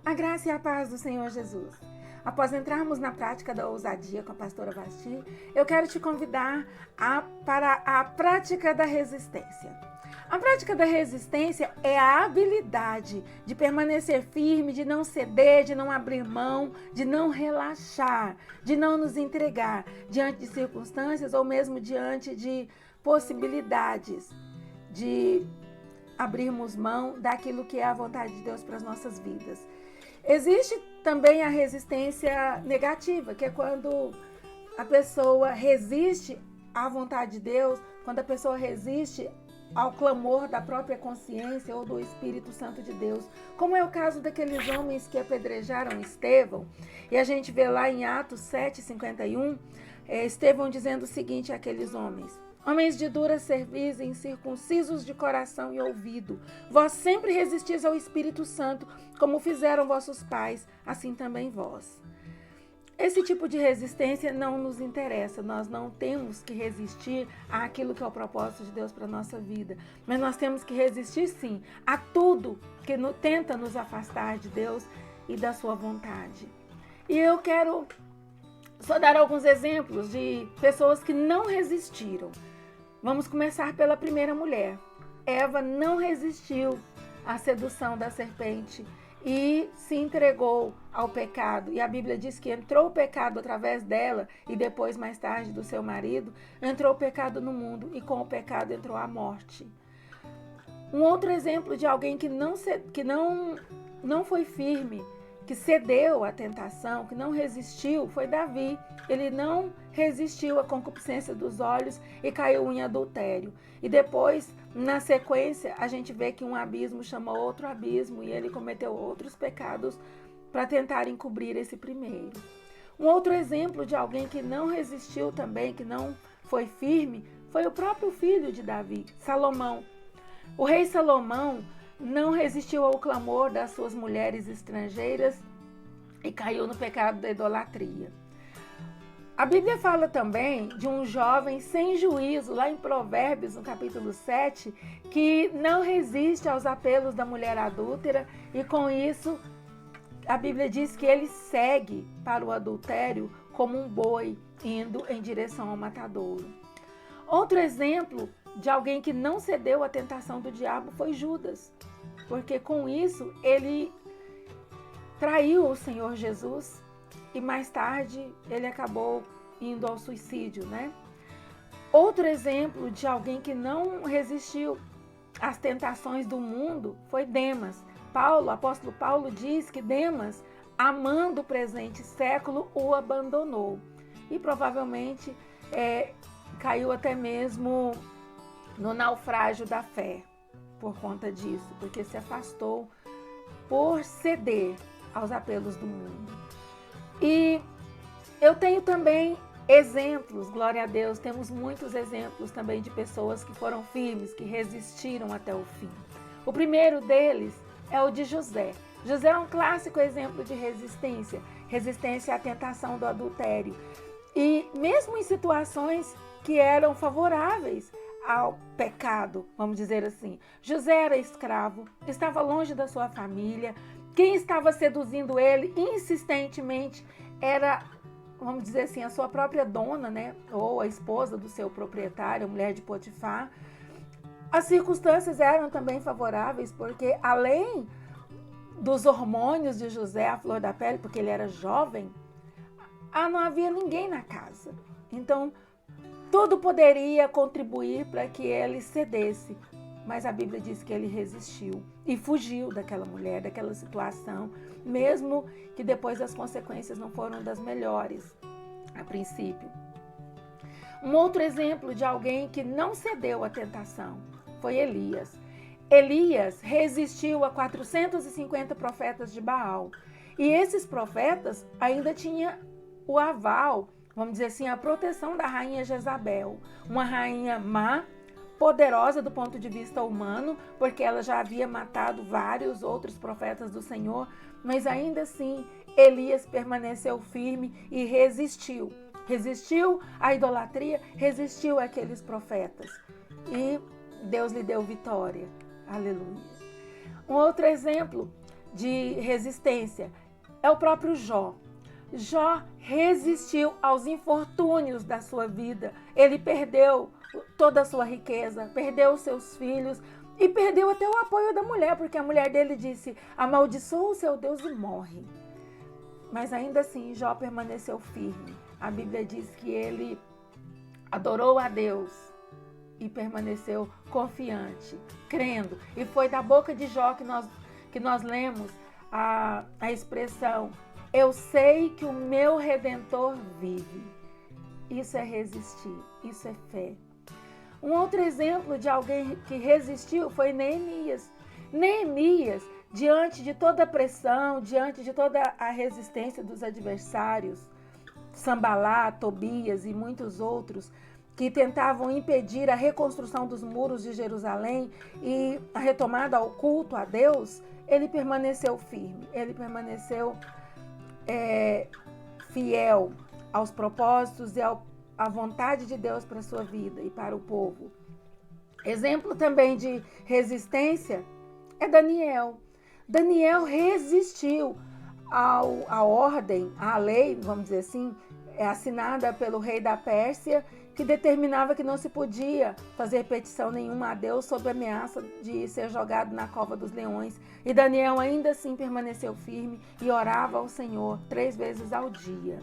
A graça e a paz do Senhor Jesus. Após entrarmos na prática da ousadia com a pastora Vasti, eu quero te convidar para a prática da resistência. A prática da resistência é a habilidade de permanecer firme, de não ceder, de não abrir mão, de não relaxar, de não nos entregar diante de circunstâncias ou mesmo diante de possibilidades de abrirmos mão daquilo que é a vontade de Deus para as nossas vidas. Existe também a resistência negativa, que é quando a pessoa resiste à vontade de Deus, quando a pessoa resiste ao clamor da própria consciência ou do Espírito Santo de Deus, como é o caso daqueles homens que apedrejaram Estevão. E a gente vê lá em Atos 7:51, Estevão dizendo o seguinte àqueles homens: homens de dura cerviz, incircuncisos de coração e ouvido, vós sempre resistis ao Espírito Santo, como fizeram vossos pais, assim também vós. Esse tipo de resistência não nos interessa, nós não temos que resistir àquilo que é o propósito de Deus para a nossa vida, mas nós temos que resistir sim a tudo que tenta nos afastar de Deus e da sua vontade. E eu quero só dar alguns exemplos de pessoas que não resistiram. Vamos começar pela primeira mulher. Eva não resistiu à sedução da serpente e se entregou ao pecado. E a Bíblia diz que entrou o pecado através dela e depois, mais tarde, do seu marido, entrou o pecado no mundo e com o pecado entrou a morte. Um outro exemplo de alguém que não foi firme, que cedeu à tentação, que não resistiu, foi Davi. Ele não resistiu à concupiscência dos olhos e caiu em adultério. E depois, na sequência, a gente vê que um abismo chama outro abismo e ele cometeu outros pecados para tentar encobrir esse primeiro. Um outro exemplo de alguém que não resistiu também, que não foi firme, foi o próprio filho de Davi, Salomão. O rei Salomão não resistiu ao clamor das suas mulheres estrangeiras e caiu no pecado da idolatria. A Bíblia fala também de um jovem sem juízo, lá em Provérbios, no capítulo 7, que não resiste aos apelos da mulher adúltera e com isso a Bíblia diz que ele segue para o adultério como um boi indo em direção ao matadouro. Outro exemplo de alguém que não cedeu à tentação do diabo foi Judas, porque com isso ele traiu o Senhor Jesus e mais tarde ele acabou indo ao suicídio, né? Outro exemplo de alguém que não resistiu às tentações do mundo foi Demas. O apóstolo Paulo diz que Demas, amando o presente século, o abandonou e provavelmente caiu até mesmo no naufrágio da fé por conta disso, porque se afastou por ceder aos apelos do mundo. E eu tenho também exemplos, glória a Deus, temos muitos exemplos também de pessoas que foram firmes, que resistiram até o fim. O primeiro deles é o de José. José é um clássico exemplo de resistência, resistência à tentação do adultério. E mesmo em situações que eram favoráveis ao pecado, vamos dizer assim. José era escravo, estava longe da sua família. Quem estava seduzindo ele insistentemente era, vamos dizer assim, a sua própria dona, né? Ou a esposa do seu proprietário, a mulher de Potifar. As circunstâncias eram também favoráveis, porque além dos hormônios de José à flor da pele, porque ele era jovem, não havia ninguém na casa. Então, tudo poderia contribuir para que ele cedesse, mas a Bíblia diz que ele resistiu e fugiu daquela mulher, daquela situação, mesmo que depois as consequências não foram das melhores, a princípio. Um outro exemplo de alguém que não cedeu à tentação foi Elias. Elias resistiu a 450 profetas de Baal e esses profetas ainda tinham o aval, vamos dizer assim, a proteção da rainha Jezabel, uma rainha má, poderosa do ponto de vista humano, porque ela já havia matado vários outros profetas do Senhor, mas ainda assim Elias permaneceu firme e resistiu. Resistiu à idolatria, resistiu àqueles profetas e Deus lhe deu vitória. Aleluia. Um outro exemplo de resistência é o próprio Jó. Jó resistiu aos infortúnios da sua vida. Ele perdeu toda a sua riqueza, perdeu os seus filhos e perdeu até o apoio da mulher, porque a mulher dele disse: amaldiçoa o seu Deus e morre. Mas ainda assim, Jó permaneceu firme. A Bíblia diz que ele adorou a Deus e permaneceu confiante, crendo. E foi da boca de Jó que nós lemos a expressão: eu sei que o meu Redentor vive. Isso é resistir, isso é fé. Um outro exemplo de alguém que resistiu foi Neemias. Neemias, diante de toda a pressão, diante de toda a resistência dos adversários, Sambalá, Tobias e muitos outros, que tentavam impedir a reconstrução dos muros de Jerusalém e a retomada ao culto a Deus, ele permaneceu firme, ele permaneceu fiel aos propósitos e à vontade de Deus para a sua vida e para o povo. Exemplo também de resistência é Daniel. Daniel resistiu à ordem, à lei, vamos dizer assim, assinada pelo rei da Pérsia, que determinava que não se podia fazer petição nenhuma a Deus sob ameaça de ser jogado na cova dos leões. E Daniel ainda assim permaneceu firme e orava ao Senhor 3 vezes ao dia.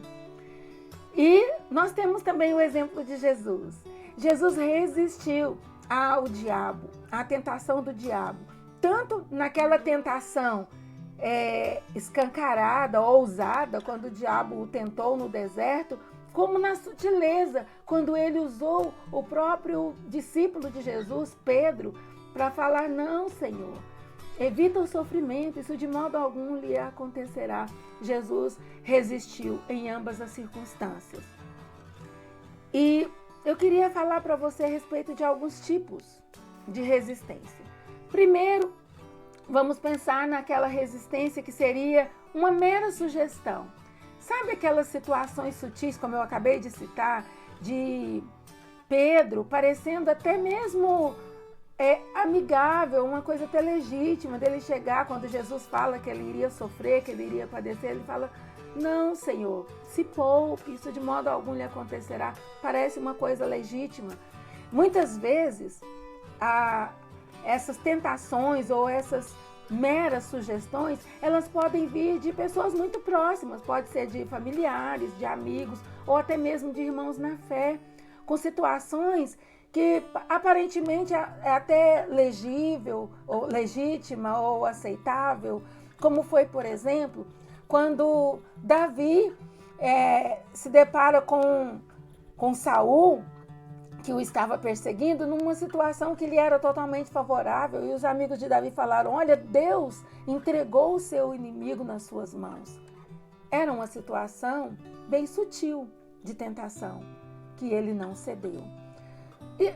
E nós temos também o exemplo de Jesus. Jesus resistiu ao diabo, à tentação do diabo. Tanto naquela tentação escancarada, ousada, quando o diabo o tentou no deserto, como na sutileza, quando ele usou o próprio discípulo de Jesus, Pedro, para falar: não, Senhor, evita o sofrimento, isso de modo algum lhe acontecerá. Jesus resistiu em ambas as circunstâncias. E eu queria falar para você a respeito de alguns tipos de resistência. Primeiro, vamos pensar naquela resistência que seria uma mera sugestão. Sabe aquelas situações sutis, como eu acabei de citar, de Pedro parecendo até mesmo amigável, uma coisa até legítima, dele chegar quando Jesus fala que ele iria sofrer, que ele iria padecer, ele fala: não, Senhor, se poupe, isso de modo algum lhe acontecerá. Parece uma coisa legítima. Muitas vezes, essas tentações ou essas meras sugestões, elas podem vir de pessoas muito próximas, pode ser de familiares, de amigos ou até mesmo de irmãos na fé, com situações que aparentemente é até legível, ou legítima ou aceitável, como foi, por exemplo, quando Davi se depara com Saul, que o estava perseguindo, numa situação que lhe era totalmente favorável, e os amigos de Davi falaram: olha, Deus entregou o seu inimigo nas suas mãos. Era uma situação bem sutil de tentação, que ele não cedeu.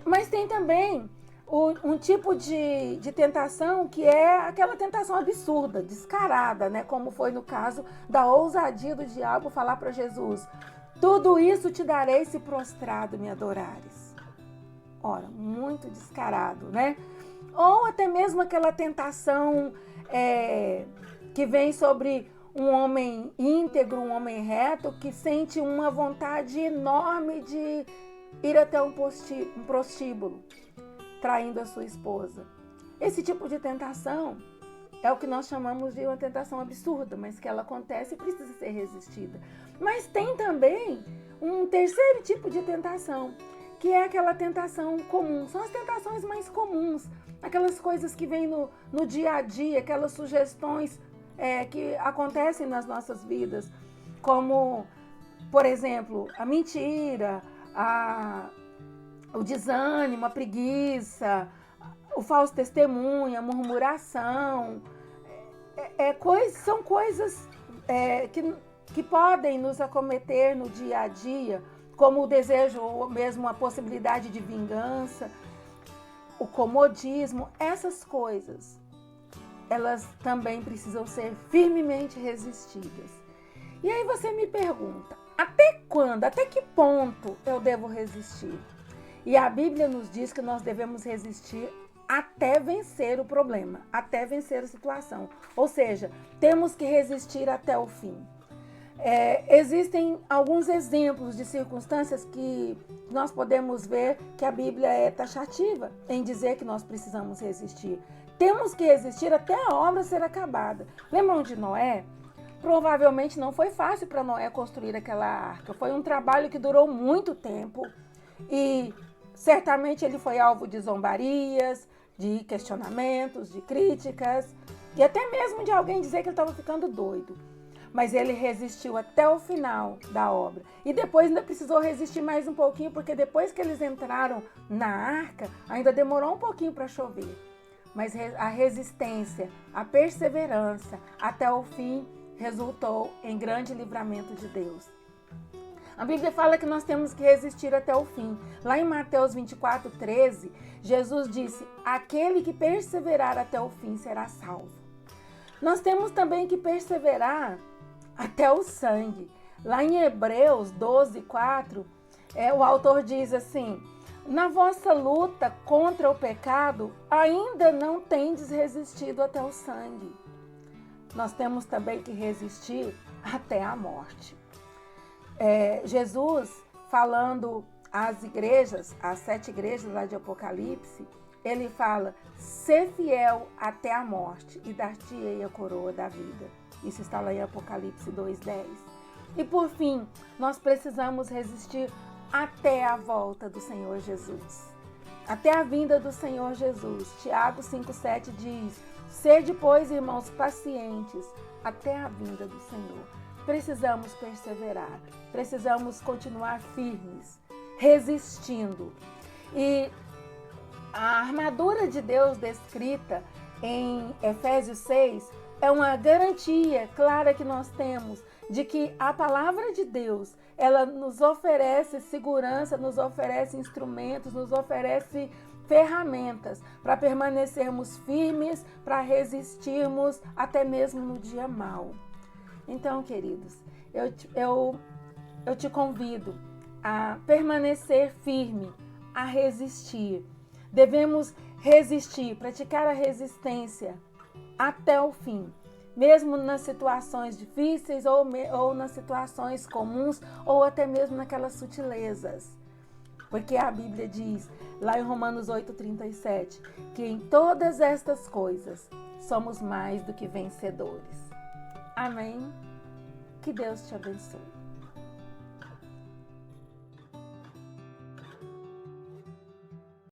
Mas tem também um tipo de tentação que é aquela tentação absurda, descarada, né? Como foi no caso da ousadia do diabo falar para Jesus: tudo isso te darei se prostrado me adorares. Ora, muito descarado, né? Ou até mesmo aquela tentação que vem sobre um homem íntegro, um homem reto, que sente uma vontade enorme de ir até um prostíbulo, traindo a sua esposa. Esse tipo de tentação é o que nós chamamos de uma tentação absurda, mas que ela acontece e precisa ser resistida. Mas tem também um terceiro tipo de tentação, que é aquela tentação comum. São as tentações mais comuns, aquelas coisas que vêm no dia a dia, aquelas sugestões que acontecem nas nossas vidas, como, por exemplo, a mentira, o desânimo, a preguiça, o falso testemunho, a murmuração. São coisas que podem nos acometer no dia a dia, como o desejo ou mesmo a possibilidade de vingança, o comodismo. Essas coisas, elas também precisam ser firmemente resistidas. E aí você me pergunta: até quando, até que ponto eu devo resistir? E a Bíblia nos diz que nós devemos resistir até vencer o problema, até vencer a situação. Ou seja, temos que resistir até o fim. Existem alguns exemplos de circunstâncias que nós podemos ver que a Bíblia é taxativa em dizer que nós precisamos resistir. Temos que resistir até a obra ser acabada. Lembram de Noé? Provavelmente não foi fácil para Noé construir aquela arca. Foi um trabalho que durou muito tempo e certamente ele foi alvo de zombarias, de questionamentos, de críticas e até mesmo de alguém dizer que ele estava ficando doido. Mas ele resistiu até o final da obra. E depois ainda precisou resistir mais um pouquinho, porque depois que eles entraram na arca, ainda demorou um pouquinho para chover. Mas a resistência, a perseverança até o fim resultou em grande livramento de Deus. A Bíblia fala que nós temos que resistir até o fim. Lá em Mateus 24:13, Jesus disse: aquele que perseverar até o fim será salvo. Nós temos também que perseverar até o sangue. Lá em Hebreus 12:4, o autor diz assim: na vossa luta contra o pecado, ainda não tendes resistido até o sangue. Nós temos também que resistir até a morte. Jesus, falando às igrejas, às 7 igrejas lá de Apocalipse, ele fala: ser fiel até a morte e dar-te-ei a coroa da vida. Isso está lá em Apocalipse 2:10. E por fim, nós precisamos resistir até a volta do Senhor Jesus. Até a vinda do Senhor Jesus. Tiago 5:7 diz: sede, pois, irmãos, pacientes até a vinda do Senhor. Precisamos perseverar, precisamos continuar firmes, resistindo. E a armadura de Deus descrita em Efésios 6 é uma garantia clara que nós temos de que a palavra de Deus, ela nos oferece segurança, nos oferece instrumentos, nos oferece ferramentas para permanecermos firmes, para resistirmos até mesmo no dia mau. Então, queridos, eu te convido a permanecer firme, a resistir. Devemos resistir, praticar a resistência até o fim, mesmo nas situações difíceis ou nas situações comuns ou até mesmo naquelas sutilezas. Porque a Bíblia diz, lá em Romanos 8:37, que em todas estas coisas somos mais do que vencedores. Amém? Que Deus te abençoe.